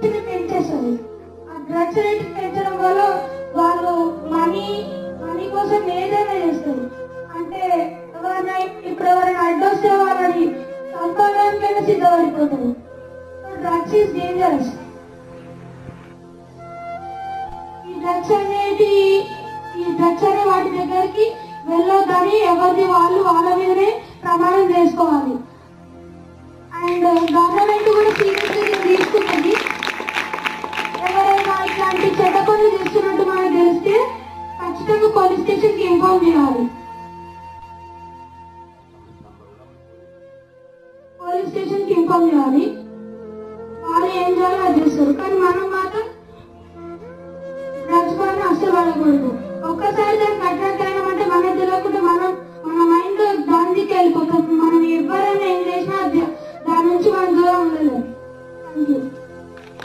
పెంచేస్తుంది. ఆ drugs rate పెంచడం వల్ల వాళ్ళు మనీ కోసం ఏదైనా చేస్తారు. అంటే ఇప్పుడు ఎవరైనా అడ్డొస్తే వాళ్ళని చంపడానికైనా సిద్ధపడిపోతారు. Drugs is dangerous. ఈ డ్రగ్స్ అనే వాటి దగ్గరికి వెళ్ళొద్దని ఎవరిది వాళ్ళు వాళ్ళ మీదనే ప్రమాణం చేసుకోవాలి. అండ్ గవర్నమెంట్ కూడా సీరియస్గా తీసుకుంటుంది. ఎవరైనా ఇట్లాంటి చెడ్డ పనులు చేస్తున్నట్టు మనకు తెలిస్తే ఖచ్చితంగా పోలీస్ స్టేషన్కి ఇన్ఫార్మ్ చేయాలి. వాళ్ళు ఏం చేయాలో అది చేస్తారు. కానీ మనం మాత్రం డ్రగ్స్ పైన అస్సలు పడకూడదు.